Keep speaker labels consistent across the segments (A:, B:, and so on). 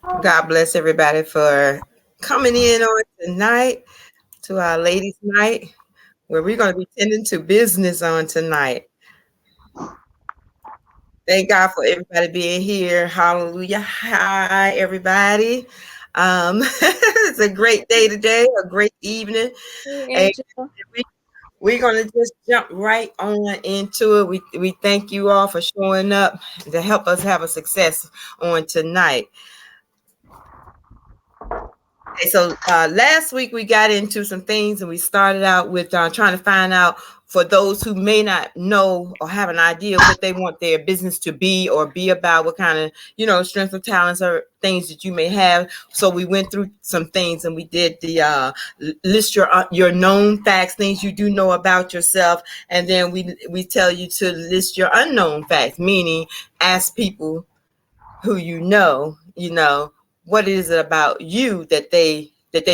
A: God bless everybody for coming in on tonight to our ladies' night, where we're going to be tending to business on tonight. Thank God for everybody being here. Hallelujah. Hi, everybody. It's a great day today, a great evening.
B: Hey,
A: And
B: Angel.
A: we, we're going to just jump right on into it. We thank you all for showing up to help us have a success on tonight. Okay, so last week we got into some things and we started out with trying to find out for those who may not know or have an idea what they want their business to be or be about, what kind of, strengths or talents or things that you may have. So we went through some things and we did the list your known facts, things you do know about yourself. And then we tell you to list your unknown facts, meaning ask people who what is it about you that they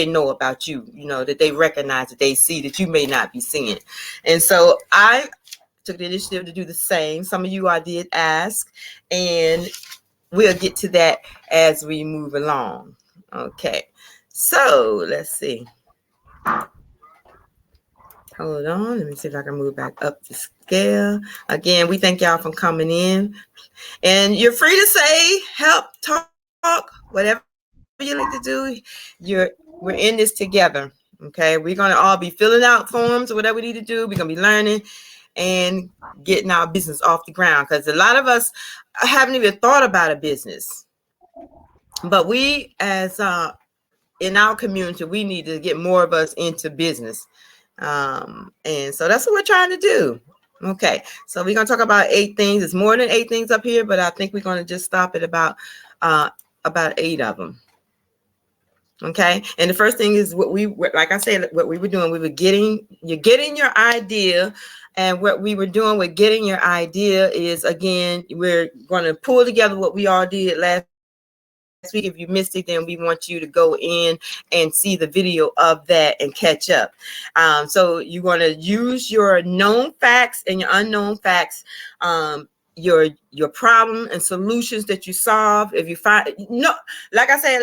A: know about you, that they recognize, that they see that you may not be seeing. And so I took the initiative to do the same. Some of you I did ask, and we'll get to that as we move along. Okay, so let's see. Hold on, let me see if I can move back up the scale. Again, we thank y'all for coming in. And you're free to say, help, talk, whatever you like to do. We're in this together. Okay. We're gonna all be filling out forms or whatever we need to do. We're gonna be learning and getting our business off the ground. Because a lot of us haven't even thought about a business. But we as in our community, we need to get more of us into business. And so that's what we're trying to do. Okay, so we're gonna talk about 8 things. It's more than 8 things up here, but I think we're gonna just stop at about 8 of them. Okay, and the first thing is like I said, what we were doing. You're getting your idea, and what we were doing with getting your idea is, again, we're going to pull together what we all did last week. If you missed it, then we want you to go in and see the video of that and catch up. So you're going to use your known facts and your unknown facts, your problem and solutions that you solve. If you find, like I said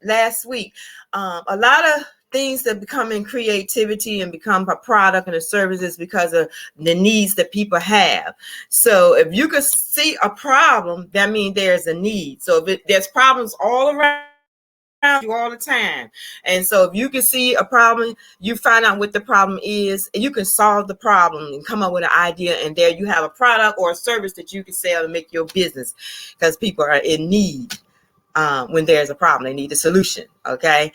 A: last week, a lot of things that become in creativity and become a product and a service is because of the needs that people have. So if you can see a problem, that means there's a need. So if there's problems all around you all the time. And so if you can see a problem, you find out what the problem is, and you can solve the problem and come up with an idea. And there you have a product or a service that you can sell to make your business, because people are in need. When there's a problem, they need a solution. Okay.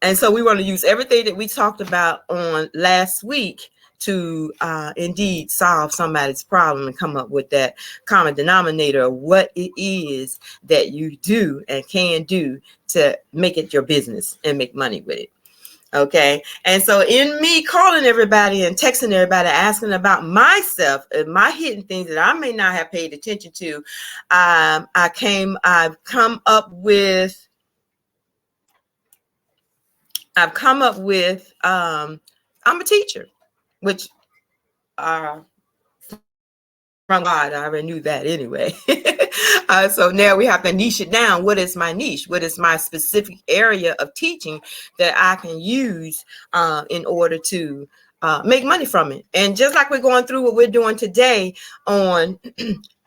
A: And so we want to use everything that we talked about on last week to indeed solve somebody's problem and come up with that common denominator of what it is that you do and can do to make it your business and make money with it. Okay. And so in me calling everybody and texting everybody, asking about myself and my hidden things that I may not have paid attention to, I've come up with I'm a teacher, which from God, I already knew that anyway. So now we have to niche it down. What is my niche? What is my specific area of teaching that I can use in order to make money from it? And just like we're going through what we're doing today on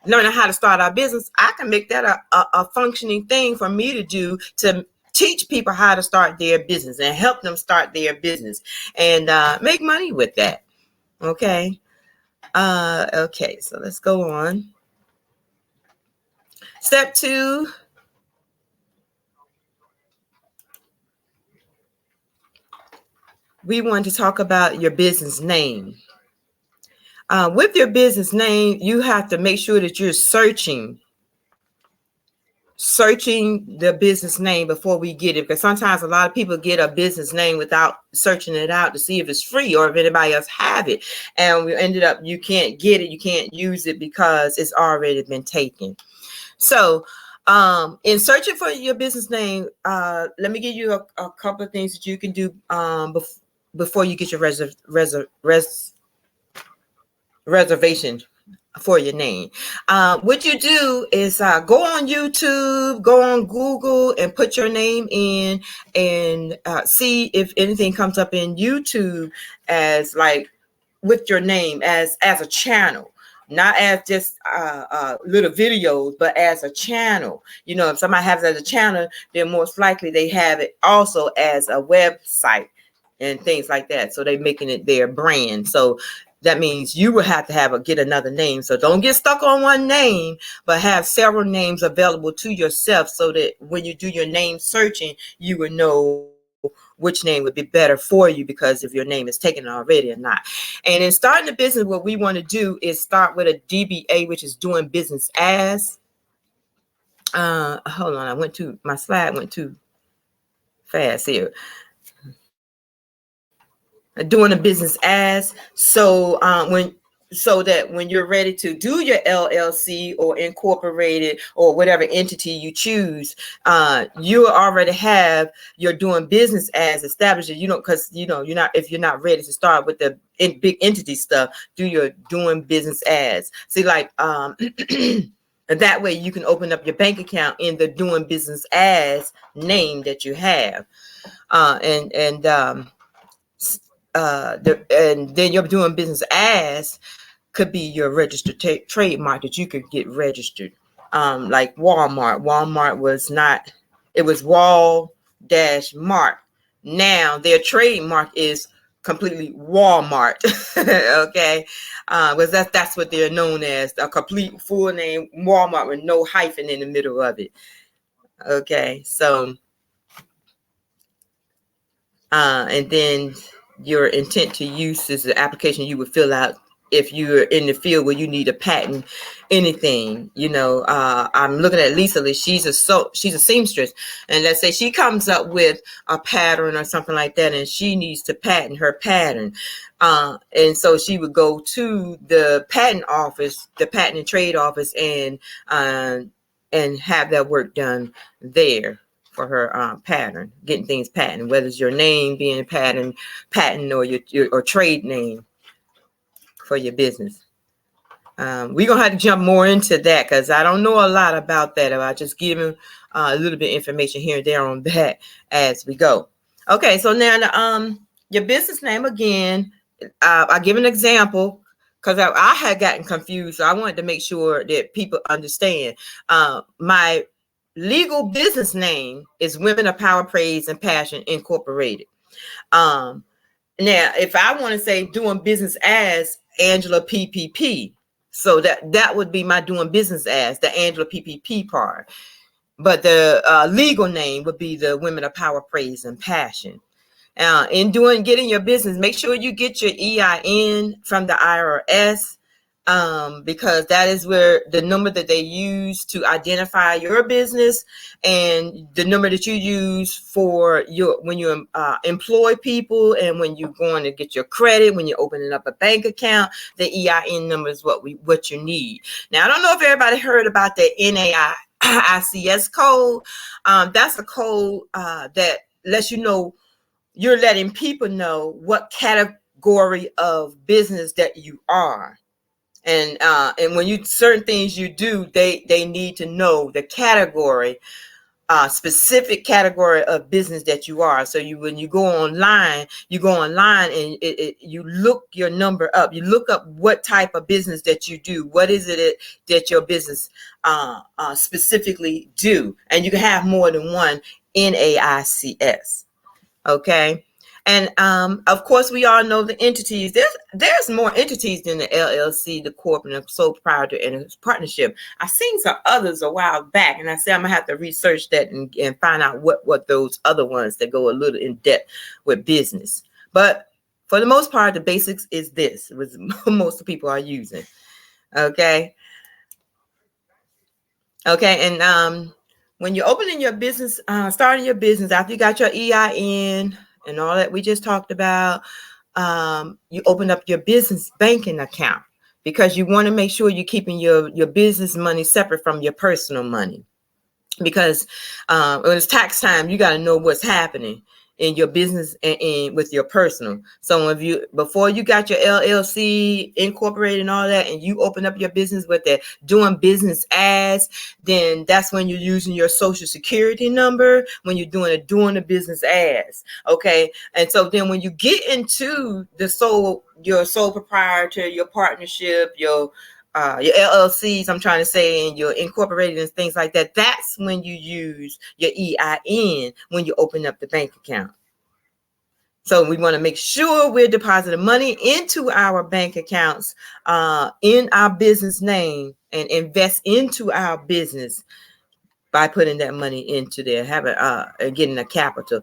A: learning how to start our business, I can make that a functioning thing for me to do, to teach people how to start their business and help them start their business and make money with that. Okay. Okay, so let's go on. Step 2. We want to talk about your business name. With your business name, you have to make sure that you're searching the business name before we get it, because sometimes a lot of people get a business name without searching it out to see if it's free or if anybody else have it, and we ended up you can't get it, you can't use it because it's already been taken. So in searching for your business name, let me give you a couple of things that you can do before you get your reservation for your name. What you do is go on YouTube, go on Google, and put your name in, and see if anything comes up in YouTube as like with your name as a channel, not as just little videos, but as a channel. You know, if somebody has it as a channel, then most likely they have it also as a website and things like that. So they're making it their brand. So that means you will have to get another name. So don't get stuck on one name, but have several names available to yourself, so that when you do your name searching, you will know which name would be better for you, because if your name is taken already or not. And in starting a business, what we want to do is start with a DBA, which is doing business as. Hold on, my slide went too fast here. Doing a business as, so that when you're ready to do your LLC or incorporated or whatever entity you choose, you already have your doing business as established. Because if you're not ready to start with the big entity stuff, do your doing business as. See, like and that way you can open up your bank account in the doing business as name that you have, and then you're doing business as could be your registered trademark that you could get registered. Like Walmart. Walmart was not, it was Wall-Mart. Now their trademark is completely Walmart. Okay. Because that's what they're known as, a complete full name, Walmart, with no hyphen in the middle of it. Okay. So and then your intent to use is the application you would fill out if you're in the field where you need a patent anything. I'm looking at Lisa. She's a seamstress, and let's say she comes up with a pattern or something like that, and she needs to patent her pattern, and so she would go to the patent office, the patent and trade office, and have that work done there for her pattern, getting things patented, whether it's your name being patent or your trade name for your business. We're going to have to jump more into that, because I don't know a lot about that. I'll just give you a little bit of information here and there on that as we go. Okay, so now your business name again, I'll give an example, because I had gotten confused. So I wanted to make sure that people understand. My legal business name is Women of Power, Praise, and Passion Incorporated. Now, if I want to say doing business as Angela PPP, so that would be my doing business as the Angela PPP part. But the legal name would be the Women of Power, Praise, and Passion. In getting your business, make sure you get your EIN from the IRS. Because that is where the number that they use to identify your business, and the number that you use for when you employ people, and when you're going to get your credit, when you're opening up a bank account, the EIN number is what you need. Now, I don't know if everybody heard about the NAICS code. That's a code that lets you know, you're letting people know what category of business that you are. And when certain things you do, they need to know the category, specific category of business that you are. So when you go online and you look your number up. You look up what type of business that you do. What is it that your business specifically do? And you can have more than one NAICS. Okay. And of course, we all know the entities. There's more entities than the LLC, the corporate, and sole proprietor, and its partnership. I've seen some others a while back, and I said I'm gonna have to research that and find out what those other ones that go a little in depth with business. But for the most part, the basics is this, which most people are using. Okay. And when you're opening your business, starting your business, after you got your EIN and all that we just talked about, you open up your business banking account, because you want to make sure you're keeping your business money separate from your personal money. Because when it's tax time, you got to know what's happening. in your business and with your personal. So if you, before you got your LLC incorporated and all that, and you open up your business with that doing business as, then that's when you're using your social security number, when you're doing a business as. Okay. And so then when you get into your sole proprietor, your partnership, your LLCs, I'm trying to say, and your incorporated and things like that, that's when you use your EIN when you open up the bank account. So we want to make sure we're depositing money into our bank accounts in our business name and invest into our business by putting that money into there, getting a capital.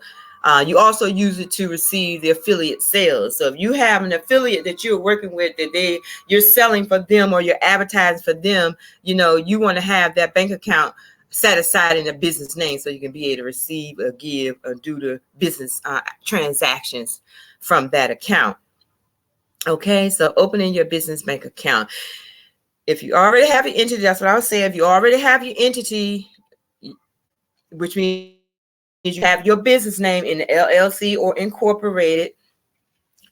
A: You also use it to receive the affiliate sales. So if you have an affiliate that you're working with, that you're selling for them or you're advertising for them, you want to have that bank account set aside in a business name so you can be able to receive or give or do the business transactions from that account. Okay, so opening your business bank account. If you already have your entity, that's what I was saying. If you already have your entity, which means you have your business name in the LLC or incorporated,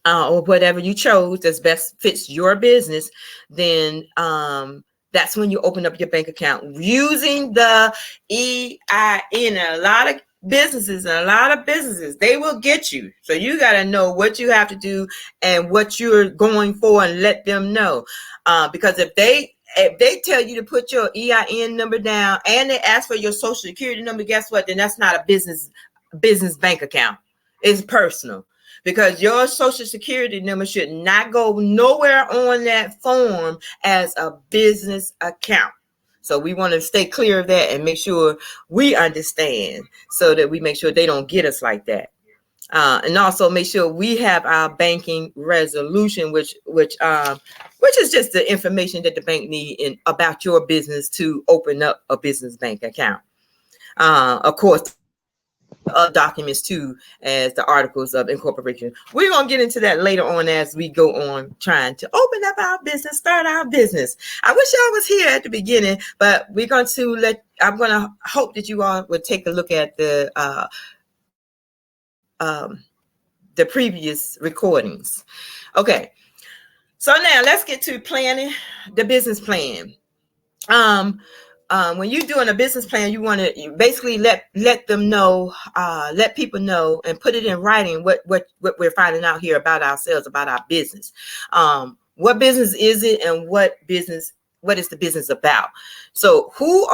A: or whatever you chose that's best fits your business, then that's when you open up your bank account using the EIN. A lot of businesses, they will get you. So you got to know what you have to do and what you're going for, and let them know. Because if they tell you to put your EIN number down and they ask for your social security number, guess what? Then that's not a business bank account. It's personal, because your social security number should not go nowhere on that form as a business account. So we want to stay clear of that and make sure we understand, so that we make sure they don't get us like that. And also make sure we have our banking resolution, which is just the information that the bank need about your business to open up a business bank account. Of course, documents too, as the articles of incorporation. We're going to get into that later on as we go on trying to open up our business, start our business. I wish y'all was here at the beginning, but I'm going to hope that you all would take a look at the previous recordings. Okay. So now let's get to planning the business plan. When you're doing a business plan, you want to basically let them know, let people know, and put it in writing what we're finding out here about ourselves, about our business. What business is it, and what is the business about? So who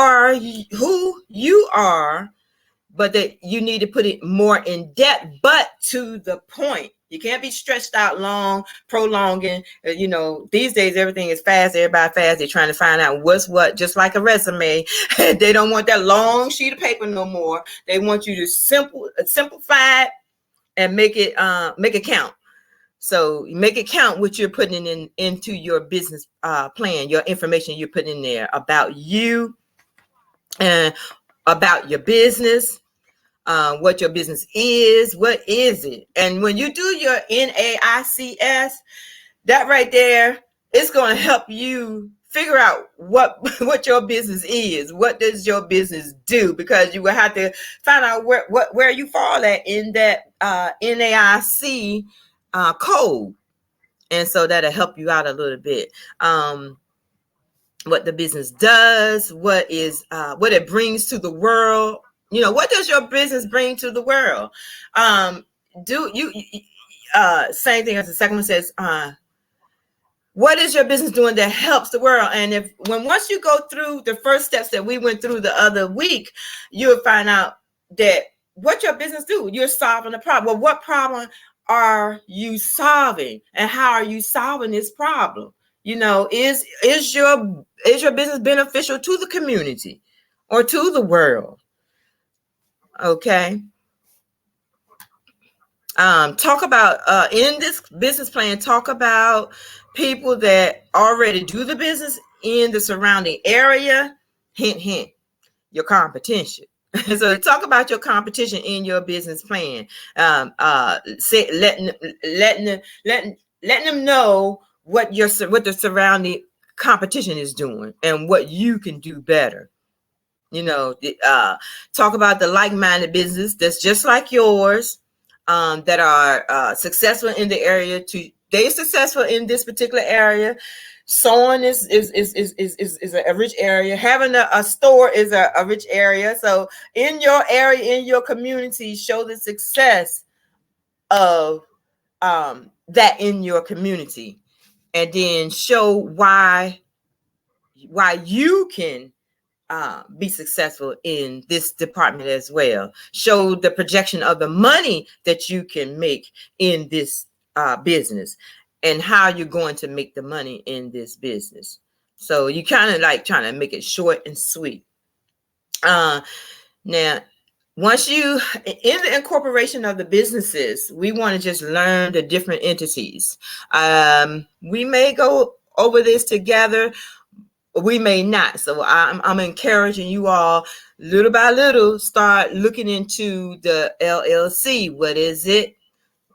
A: you are, but that you need to put it more in depth, but to the point. You can't be stretched out long, prolonging. These days everything is fast. Everybody fast. They're trying to find out what's what, just like a resume. They don't want that long sheet of paper no more. They want you to simplify it and make it count. So you make it count what you're putting into your business plan, your information you're putting in there about you and about your business. What your business is, what is it? And when you do your NAICS, that right there, it's going to help you figure out what your business is. What does your business do? Because you will have to find out where you fall at in that NAIC code. And so that'll help you out a little bit. What the business does, what it brings to the world. What does your business bring to the world? Same thing as the second one says, what is your business doing that helps the world? And once you go through the first steps that we went through the other week, you'll find out that what your business do. You're solving a problem. Well, what problem are you solving, and how are you solving this problem? Is your business beneficial to the community or to the world? Okay. Talk about in this business plan, talk about people that already do the business in the surrounding area. Hint, hint, your competition. So talk about your competition in your business plan. Letting them know what the surrounding competition is doing and what you can do better. Talk about the like-minded business that's just like yours. that are successful in the area to they're successful in this particular area. Sewing is a rich area. Having a store is a rich area. So in your area, in your community, show the success of that in your community, and then show why you can be successful in this department as well. Show the projection of the money that you can make in this business and how you're going to make the money in this business. So you kind of like trying to make it short and sweet. Now, once you in the incorporation of the businesses, we want to just learn the different entities. We may go over this together, we may not. So I'm encouraging you all little by little start looking into the LLC. What is it?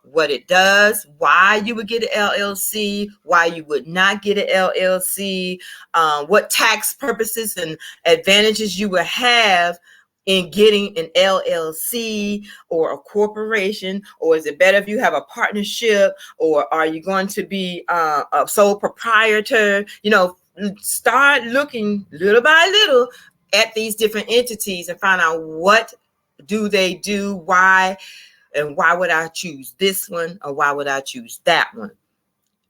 A: What it does, why you would get an LLC, why you would not get an LLC, what tax purposes and advantages you would have in getting an LLC or a corporation, or is it better if you have a partnership, or are you going to be a sole proprietor? Start looking little by little at these different entities and find out what do they do, why, and why would I choose this one or why would I choose that one?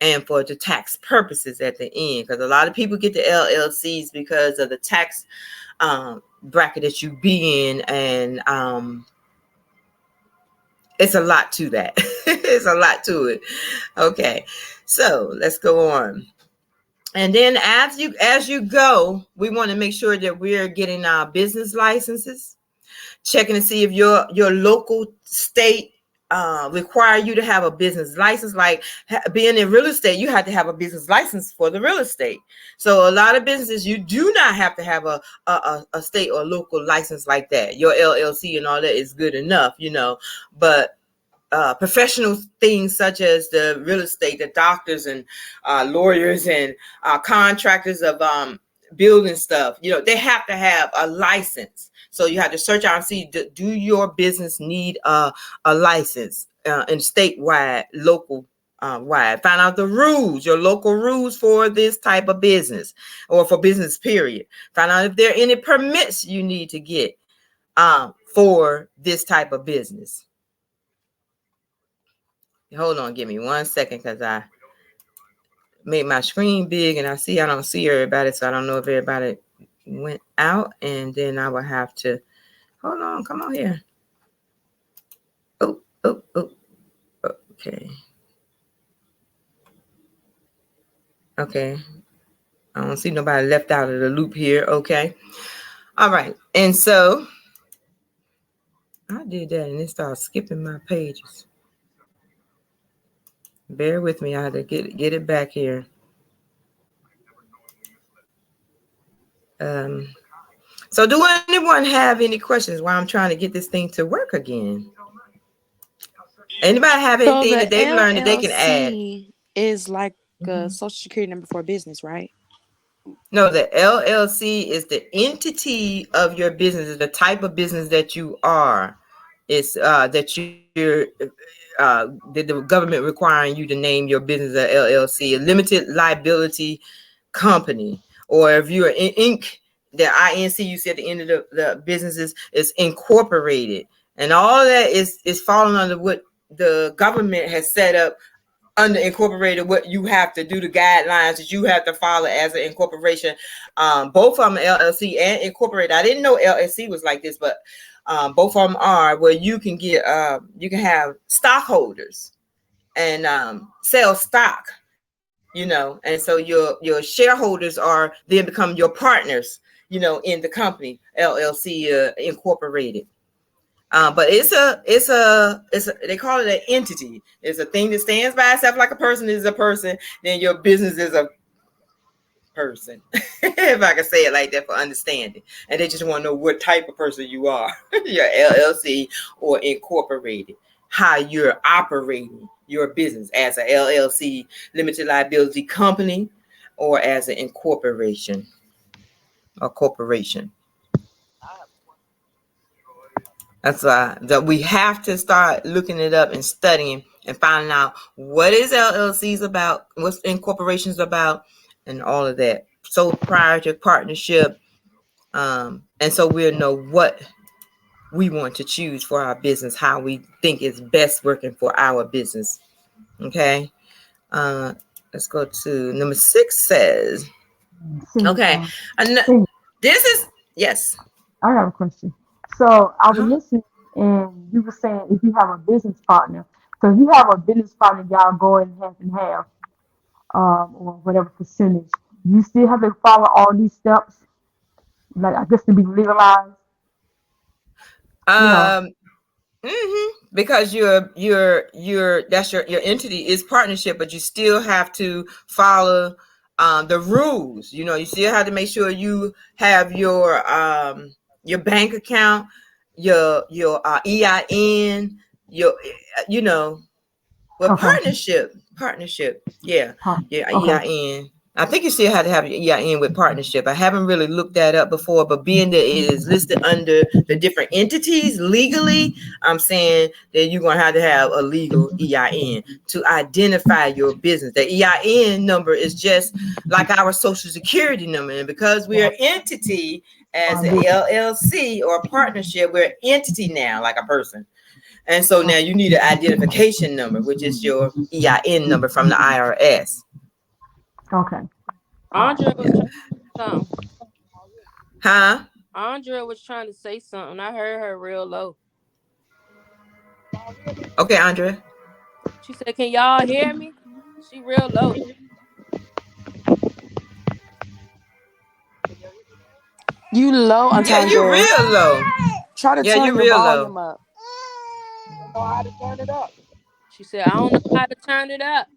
A: And for the tax purposes at the end, because a lot of people get the LLCs because of the tax bracket that you be in, and it's a lot to that. It's a lot to it. Okay, so let's go on. And then as you go, we want to make sure that we're getting our business licenses, checking to see if your local state require you to have a business license. Like being in real estate, you have to have a business license for the real estate. So a lot of businesses, you do not have to have a state or local license like that. Your LLC and all that is good enough, but professional things such as the real estate, the doctors and lawyers and contractors of building stuff, they have to have a license. So you have to search out and see, do your business need a license and statewide, local wide. Find out the rules, your local rules for this type of business or for business period. Find out if there are any permits you need to get for this type of business. Hold on, give me 1 second because I made my screen big and I don't see everybody, so I don't know if everybody went out, and then I will have to hold on. Come on here. Oh, okay. I don't see nobody left out of the loop here. Okay. All right. And so I did that and it started skipping my pages. Bear with me. I had to get it back here. So do anyone have any questions while I'm trying to get this thing to work again? Anybody have anything that they've learned that they can add?
B: Is like a social security number for a business, right?
A: No, the LLC is the entity of your business, the type of business that you are. It's that you're the government requiring you to name your business a LLC, a limited liability company, or if you're in Inc., the INC you see at the end of the businesses is incorporated, and all of that is falling under what the government has set up under incorporated, what you have to do, the guidelines that you have to follow as an incorporation. Both of them, LLC and incorporated. I didn't know LLC was like this, but both of them are where you can get you can have stockholders and sell stock, and so your shareholders are then become your partners, in the company. LLC incorporated. But it's a they call it an entity. It's a thing that stands by itself, like a person is a person. Then your business is a person, if I can say it like that for understanding. And they just want to know what type of person you are, your LLC or incorporated, how you're operating your business as a LLC, limited liability company, or as an incorporation or corporation. That's why that we have to start looking it up and studying and finding out what is LLCs about, what's incorporations about, and all of that. So prior to partnership, and so we'll know what we want to choose for our business, how we think is best working for our business. Okay. Uh, let's go to number 6 says,
C: See,
A: okay,
C: see,
A: this is, yes.
C: I have a question. So I was
A: Uh-huh.
C: listening, and you were saying if you have a business partner, so if you have a business partner, y'all go in half and half, or whatever percentage, you still have to follow all these steps, like I guess to be legalized. You know,
A: Um, because you're that's your entity is partnership, but you still have to follow the rules. You know, you still have to make sure you have your bank account, your EIN, your you know, well,
C: okay,
A: partnership, yeah, yeah,
C: okay,
A: EIN. I think you still have to have your EIN with partnership. I haven't really looked that up before, but being that it is listed under the different entities legally, I'm saying that you're gonna have a legal EIN to identify your business. The EIN number is just like our social security number, and because we're an entity as an LLC or a partnership, we're an entity now, like a person. And so now you need an identification number, which is your EIN number from the IRS.
C: okay.
B: Andrea was
A: Yeah.
B: trying to say something.
A: Huh?
B: Andrea was trying to say something. I heard her real low.
A: Okay, Andrea.
B: She said, "Can y'all hear me?" She real low.
D: You low,
A: Yeah, you're
D: Antandra.
A: real low.
D: Try to
A: Yeah,
D: turn
A: you're
D: your
A: real low.
D: volume up.
B: She said, "I don't know how to turn it up."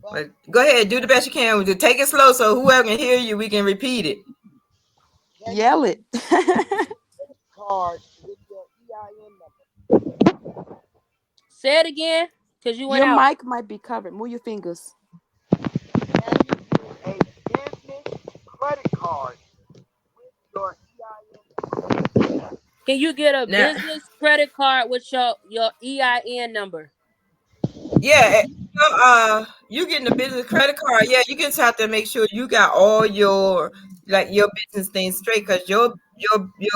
A: But go ahead, do the best you can. Take it slow so whoever can hear you, we can repeat it.
D: Yell it.
B: Say it again, cause you went
D: Your
B: out.
D: mic might be covered. Move your fingers.
B: Can you get a
A: Now,
B: business credit card with your EIN number?
A: yeah, you getting a business credit card. Yeah, you just have to make sure you got all your your business things straight because your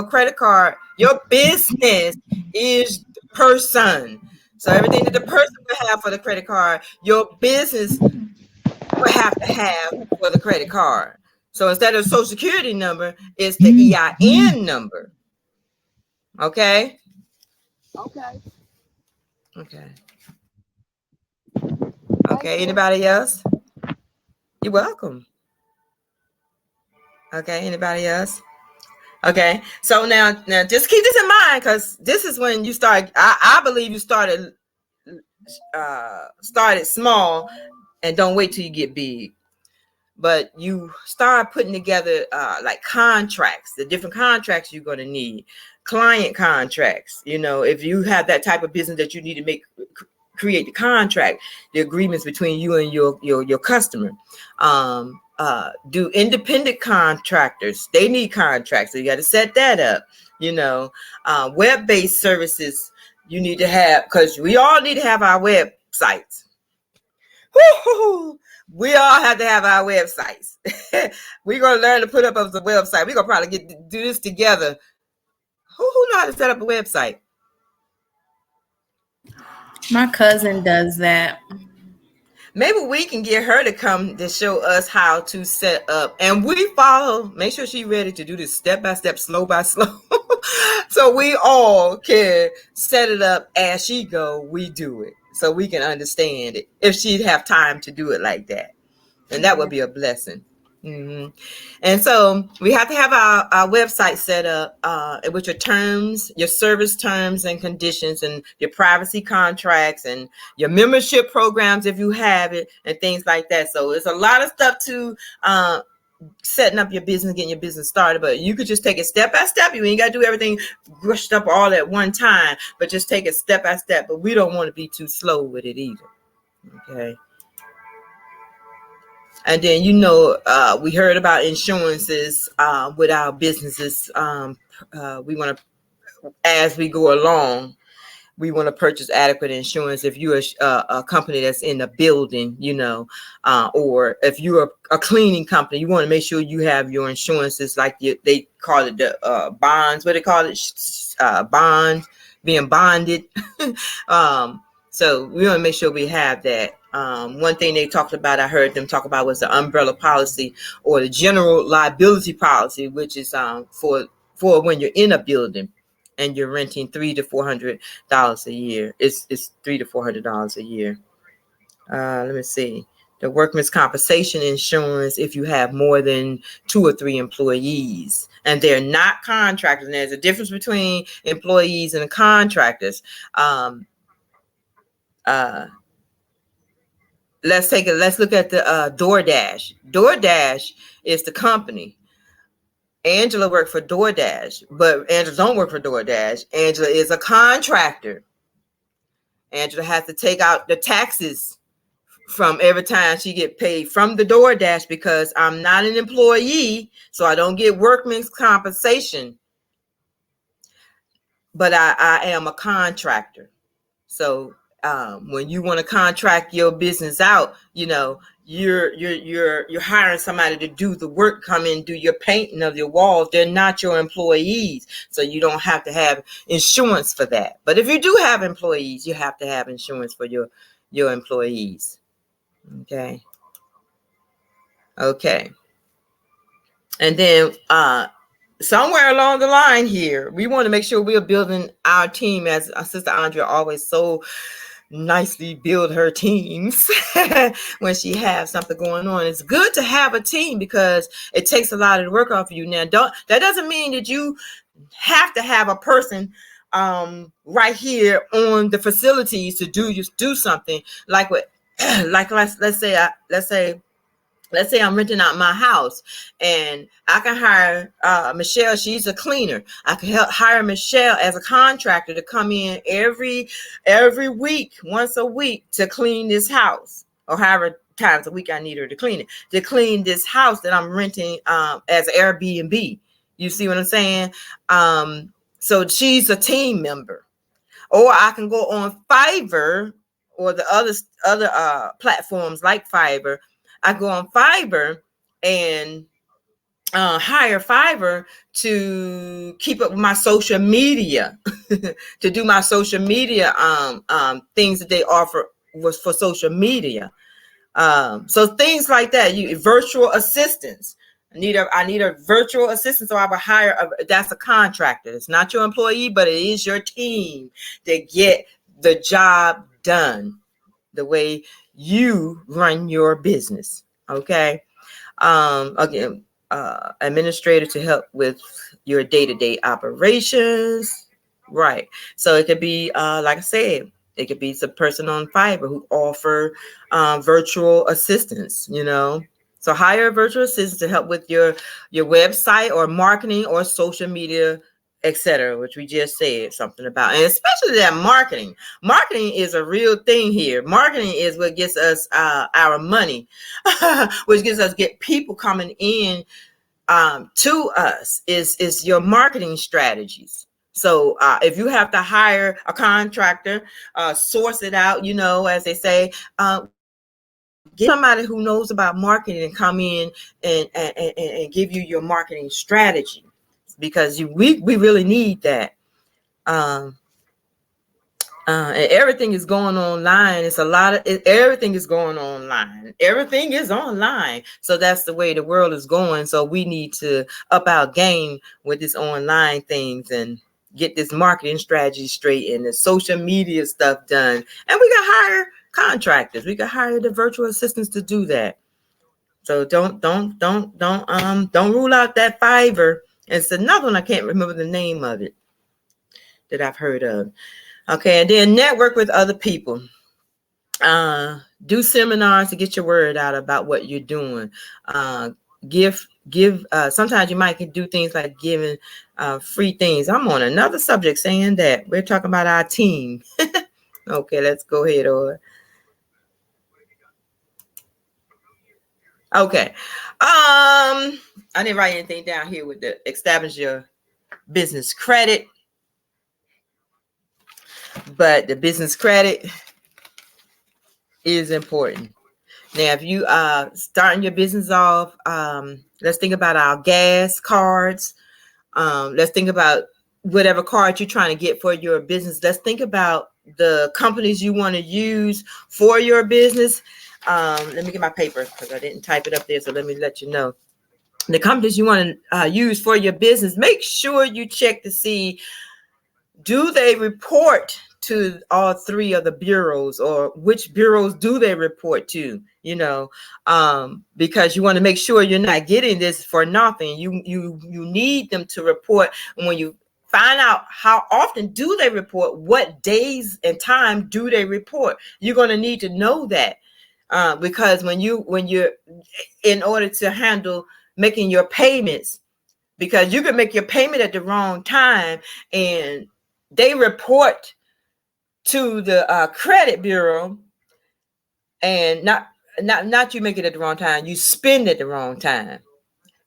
A: credit card, your business is the person. So everything that the person will have for the credit card, your business will have to have for the credit card. So instead of social security number, it's the EIN number. Okay? Okay. Okay. Anybody else? You're welcome. Okay. Anybody else? Okay. So now just keep this in mind because this is when you start. I believe you started small and don't wait till you get big. But you start putting together like contracts, the different contracts you're going to need, client contracts. You know, if you have that type of business that you need to create the contract, the agreements between you and your customer. Do independent contractors, they need contracts, so you got to set that up. You know, web-based services you need to have because we all need to have our websites. Woo-hoo! We all have to have our websites. We're gonna learn to put up as a website. We're gonna probably do this together. Who know how to set up a website?
E: My cousin does that.
A: Maybe we can get her to come to show us how to set up, and we follow. Make sure she's ready to do this step by step, slow by slow, so we all can set it up as she go. We do it so we can understand it. If she'd have time to do it like that, and that would be a blessing. Mm-hmm. And so we have to have our website set up with your terms, your service terms and conditions, and your privacy contracts, and your membership programs if you have it, and things like that. So it's a lot of stuff to setting up your business, getting your business started. But you could just take it step by step. You ain't got to do everything rushed up all at one time, but just take it step by step. But we don't want to be too slow with it either. Okay. And then, we heard about insurances with our businesses. We want to as we go along, we want to purchase adequate insurance. If you're a company that's in a building, or if you're a cleaning company, you want to make sure you have your insurances, like they call it the bonds. What they call it? Bonds, being bonded. So we want to make sure we have that. One thing they talked about, I heard them talk about, was the umbrella policy or the general liability policy, which is for when you're in a building and you're renting $300 to $400 a year. It's $300 to $400 a year. Let me see. The workman's compensation insurance, if you have more than 2 or 3 employees, and they're not contractors. And there's a difference between employees and contractors. Let's look at the DoorDash. DoorDash is the company. Angela worked for DoorDash, but Angela don't work for DoorDash. Angela is a contractor. Angela has to take out the taxes from every time she get paid from the DoorDash, because I'm not an employee, so I don't get workman's compensation. But I am a contractor. So when you want to contract your business out, you're hiring somebody to do the work, come in, do your painting of your walls. They're not your employees, so you don't have to have insurance for that. But if you do have employees, you have to have insurance for your employees. Okay. And then somewhere along the line here, we want to make sure we're building our team, as Sister Andrea always so nicely build her teams when she has something going on. It's good to have a team because it takes a lot of the work off of you. Now, that doesn't mean that you have to have a person right here on the facilities to do something like what, like let's say I'm renting out my house and I can hire Michelle. She's a cleaner. I can hire Michelle as a contractor to come in every week, once a week, to clean this house, or however times a week I need her to clean this house that I'm renting as Airbnb. You see what I'm saying? So she's a team member. Or I can go on Fiverr or the other platforms like Fiverr. I go on Fiverr and hire Fiverr to keep up with my social media, to do my social media things that they offer was for social media. So things like that. Virtual assistants. I need a virtual assistant, so I will hire that's a contractor. It's not your employee, but it is your team to get the job done the way you run your business. Okay. Again, administrator to help with your day-to-day operations. Right. So it could be, like I said, it could be some person on Fiverr who offer virtual assistants, So hire a virtual assistant to help with your website or marketing or social media, etc., which we just said something about. And especially that marketing. Marketing is a real thing here. Marketing is what gets us our money, which get people coming in to us is your marketing strategies. So if you have to hire a contractor, source it out, as they say, get somebody who knows about marketing and come in and give you your marketing strategy, because we really need that. And everything is going online. It's everything is going online. Everything is online. So that's the way the world is going. So we need to up our game with this online things and get this marketing strategy straight and the social media stuff done. And we can hire contractors. We can hire the virtual assistants to do that. So don't rule out that Fiverr. It's another one. I can't remember the name of it that I've heard of. Okay, and then network with other people. Do seminars to get your word out about what you're doing. Give. Sometimes you might do things like giving free things. I'm on another subject saying that we're talking about our team. Okay, let's go ahead. Okay. I didn't write anything down here with the establish your business credit. but the business credit is important. Now, if you starting your business off, let's think about our gas cards. Let's think about whatever card you're trying to get for your business. Let's think about the companies you want to use for your business. Let me get my paper because I didn't type it up there. So let me let you know. The companies you want to use for your business, make sure you check to see, do they report to all three of the bureaus, or which bureaus do they report to? Because you want to make sure you're not getting this for nothing. You need them to report. And when you find out how often do they report, what days and time do they report, you're going to need to know that, because when you're in order to handle making your payments, because you can make your payment at the wrong time and they report to the credit bureau, and not you make it at the wrong time, you spend it at the wrong time.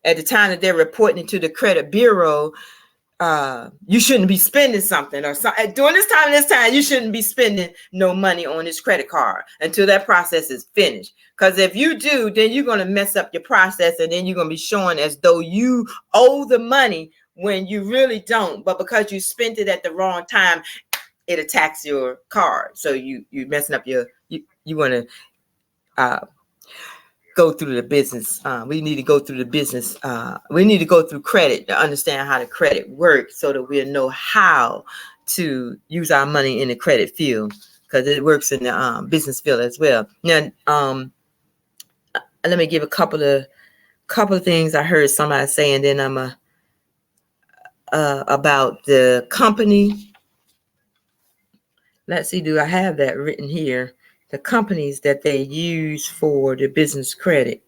A: At the time that they're reporting it to the credit bureau, you shouldn't be spending something, or something during this time. You shouldn't be spending no money on this credit card until that process is finished. Because if you do, then you're going to mess up your process, and then you're going to be showing as though you owe the money when you really don't. But because you spent it at the wrong time, it attacks your card. So you messing up you want to go through the business. We need to go through the business. We need to go through credit to understand how the credit works, so that we'll know how to use our money in the credit field, because it works in the business field as well. Now, let me give a couple of things I heard somebody saying. Then I'm about the company. Let's see, do I have that written here? The companies that they use for the business credit.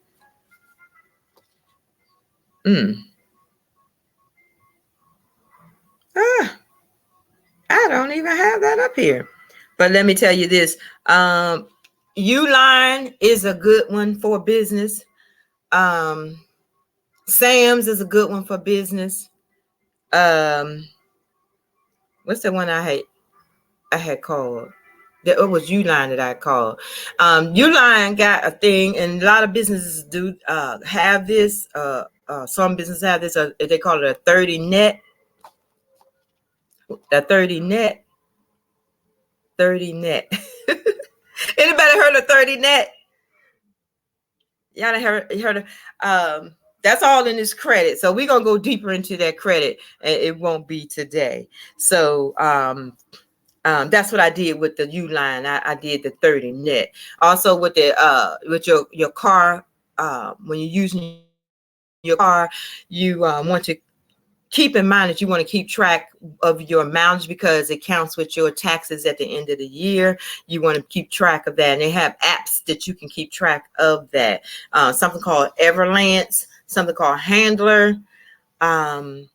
A: I don't even have that up here. But let me tell you this. Uline is a good one for business. Sam's is a good one for business. What's the one I had called? It was Uline that I called. Uline got a thing, and a lot of businesses do have this. Some businesses have this. They call it a 30 net. A 30 net. 30 net. Anybody heard of 30 net? Y'all heard of that's all in this credit. So we're gonna go deeper into that credit, and it won't be today. So that's what I did with the Uline. I did the 30 net. Also with the with your car, when you're using your car, you want to keep in mind that you want to keep track of your mileage, because it counts with your taxes at the end of the year. You want to keep track of that. And they have apps that you can keep track of that. Something called Everlance, something called Handler, even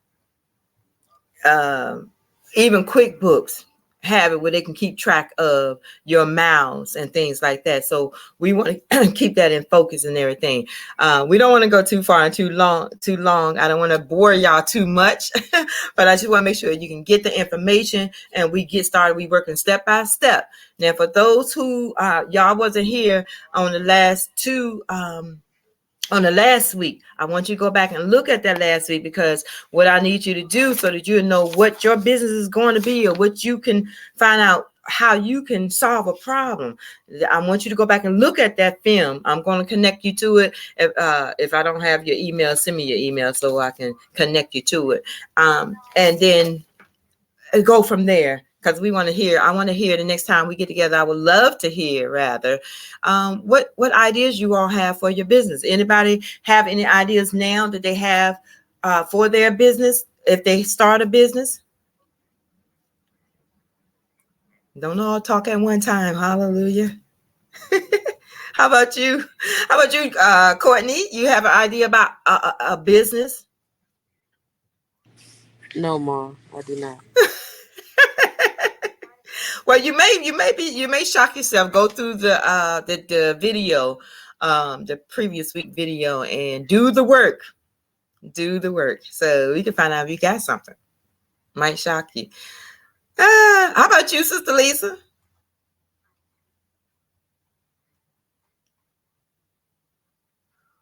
A: QuickBooks have it where they can keep track of your miles and things like that. So we want to keep that in focus and everything. We don't want to go too far and too long. I don't want to bore y'all too much, but I just want to make sure you can get the information, and we get started. We working step by step. Now, for those who y'all wasn't here on the last two, on the last week, I want you to go back and look at that last week, because what I need you to do, so that you know what your business is going to be, or what you can find out how you can solve a problem. I want you to go back and look at that film. I'm going to connect you to it. If I don't have your email, send me your email so I can connect you to it. And then go from there. Because I want to hear the next time we get together. I would love to hear, rather, what ideas you all have for your business. Anybody have any ideas now that they have for their business if they start a business? Don't all talk at one time. Hallelujah. How about you? Courtney? You have an idea about a business?
B: No, Mom, I do not.
A: Well, you may shock yourself. Go through the video, the previous week video, and do the work. Do the work, so we can find out if you got something. Might shock you. How about about you, Sister Lisa?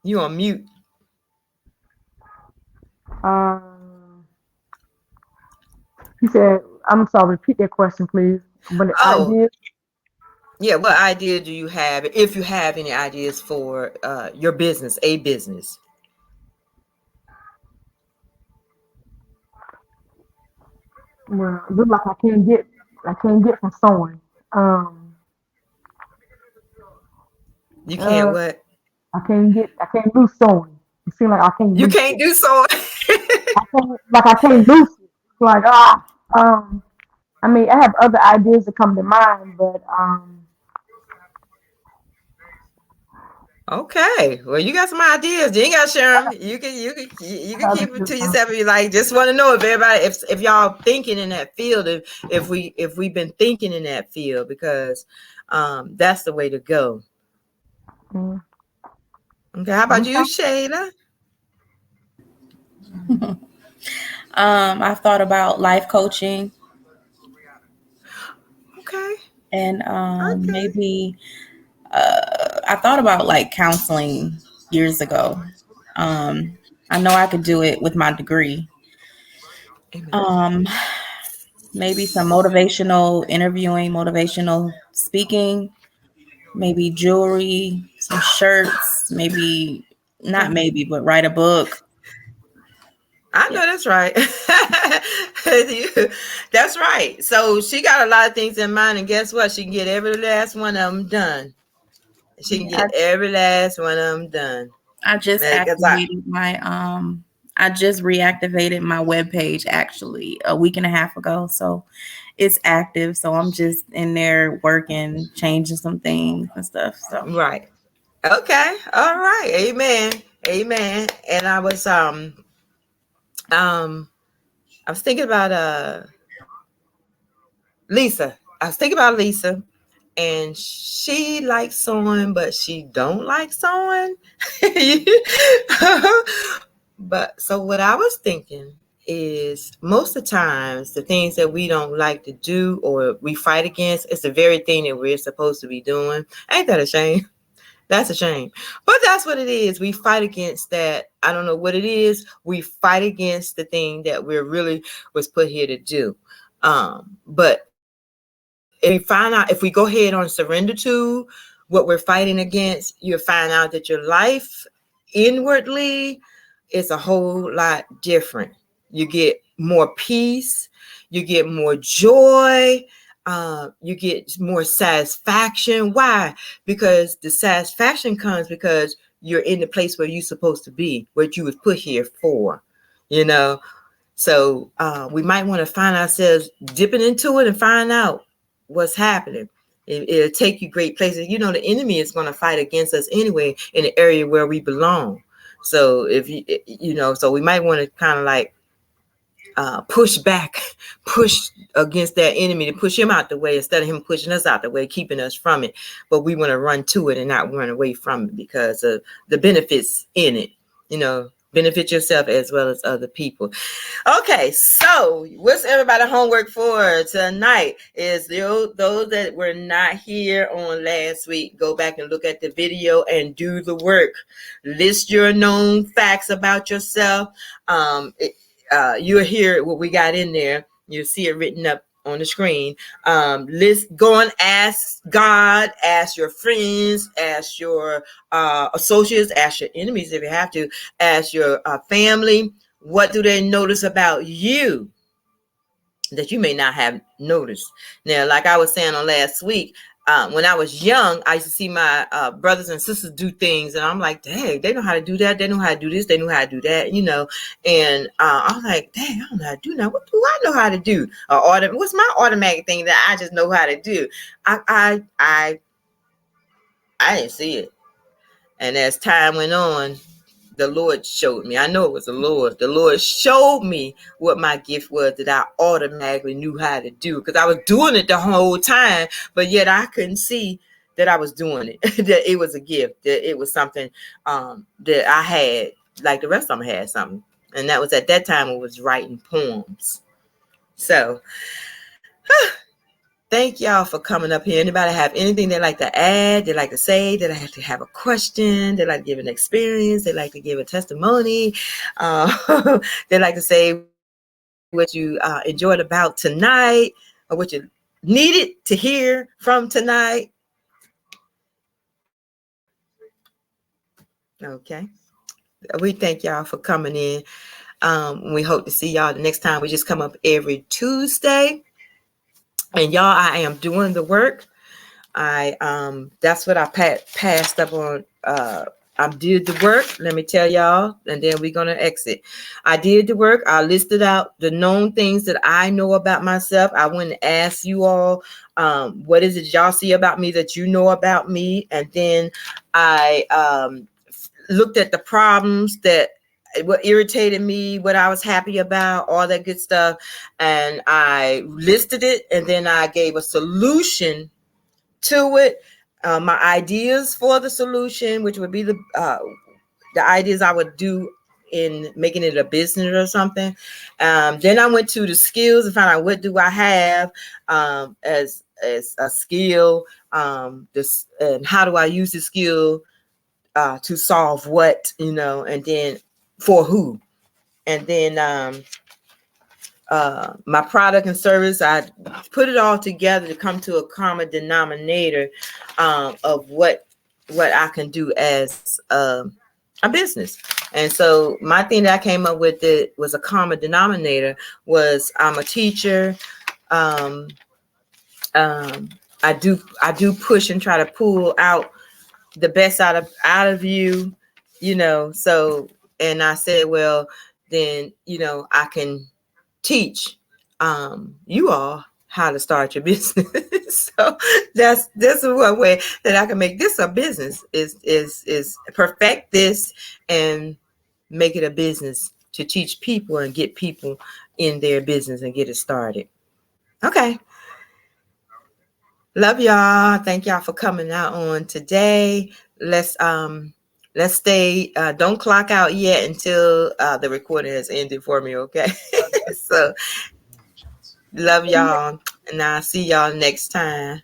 A: You on mute.
C: He said, I'm sorry, repeat that question, please. But the
A: Oh,
C: idea,
A: yeah. What idea do you have, if you have any ideas for your business, a business?
C: well, it look like I can't get from sewing.
A: You can't
C: Uh,
A: what?
C: I can't do sewing. It seems like I can't
A: You
C: do
A: can't
C: it.
A: do so.
C: I can't lose it. It's like I mean, I have other ideas that come to mind, but
A: Okay, well, you got some ideas. You ain't got to share them. You can
C: I have
A: keep it
C: to,
A: to yourself if you like. Just want to know if everybody, if y'all thinking in that field, if we've been thinking in that field, because that's the way to go.
C: mm,
A: Okay, how about
C: I'm
A: you,
C: trying.
A: Shayla?
E: I've thought about life coaching
A: Okay,
E: and
A: okay,
E: maybe I thought about like counseling years ago. Um, I know I could do it with my degree.
A: amen.
E: Um, Maybe some motivational interviewing, motivational speaking, maybe jewelry, some shirts, maybe not
A: Okay,
E: maybe, but write a book.
A: I
E: Yeah.
A: know that's right. That's right. So she got a lot of things in mind, and guess what? She can get every last one of them done. She can
E: Yeah,
A: get every last one of them done.
E: I just
A: Because
E: activated my I just reactivated my webpage actually a week and a half ago. So it's active. So I'm just in there working, changing some things and stuff. So
A: right. Okay. All right. Amen. Amen. And I was thinking about Lisa. I was thinking about Lisa, and she likes sewing, but she don't like sewing. But so what I was thinking is, most of the times the things that we don't like to do or we fight against, it's the very thing that we're supposed to be doing. Ain't that a shame? That's a shame. But that's what it is. We fight against that. I don't know what it is. We fight against the thing that we're really was put here to do. But if we go ahead and surrender to what we're fighting against, you'll find out that your life inwardly is a whole lot different. You get more peace, you get more joy, you get more satisfaction. Why? Because the satisfaction comes because you're in the place where you're supposed to be, what you was put here for, you know. So we might want to find ourselves dipping into it and find out what's happening. It'll take you great places. You know, the enemy is going to fight against us anyway in the area where we belong. So if so we might want to kind of like push back, push against that enemy to push him out the way instead of him pushing us out the way, keeping us from it. But we want to run to it and not run away from it because of the benefits in it. Benefit yourself as well as other people. Okay, so what's everybody homework for tonight is those that were not here on last week, go back and look at the video and do the work. List your known facts about yourself. You'll hear what we got in there. You'll see it written up on the screen. Go and ask God, ask your friends, ask your associates, ask your enemies if you have to, ask your family. What do they notice about you that you may not have noticed? Now, like I was saying on last week, when I was young, I used to see my brothers and sisters do things, and I'm like, dang, they know how to do that. They know how to do this. They know how to do that, And I was like, dang, I don't know how to do now. What do I know how to do? What's my automatic thing that I just know how to do? I didn't see it. And as time went on, the Lord showed me. I know it was the Lord. The Lord showed me what my gift was that I automatically knew how to do, because I was doing it the whole time, but yet I couldn't see that I was doing it, that it was a gift, that it was something that I had, like the rest of them had something. And that was at that time it was writing poems. So thank y'all for coming up here. Anybody have anything they'd like to add, they'd like to say, they'd like to have a question, they'd like to give an experience, they'd like to give a testimony, they'd like to say what you enjoyed about tonight or what you needed to hear from tonight. Okay. We thank y'all for coming in. We hope to see y'all the next time. We just come up every Tuesday. And y'all, I am doing the work. That's what I passed up on. I did the work. Let me tell y'all, and then we're gonna exit. I did the work. I listed out the known things that I know about myself. I went and asked you all, what is it y'all see about me that you know about me? And then I looked at the problems that what irritated me, what I was happy about, all that good stuff. And I listed it, and then I gave a solution to it, my ideas for the solution, which would be the ideas I would do in making it a business or something. Then I went to the skills and found out what do I have as a skill, this, and how do I use the skill to solve what, and then for who. And then my product and service, I put it all together to come to a common denominator of what I can do as a business. And so my thing that I came up with it was a common denominator was I'm a teacher. I do push and try to pull out the best out of you, so, and I said, well, then, I can teach you all how to start your business. So that's one way that I can make this a business is perfect this and make it a business to teach people and get people in their business and get it started. Okay. Love y'all. Thank y'all for coming out on today. Let's stay. Don't clock out yet until the recording has ended for me. Okay. So love y'all, and I'll see y'all next time.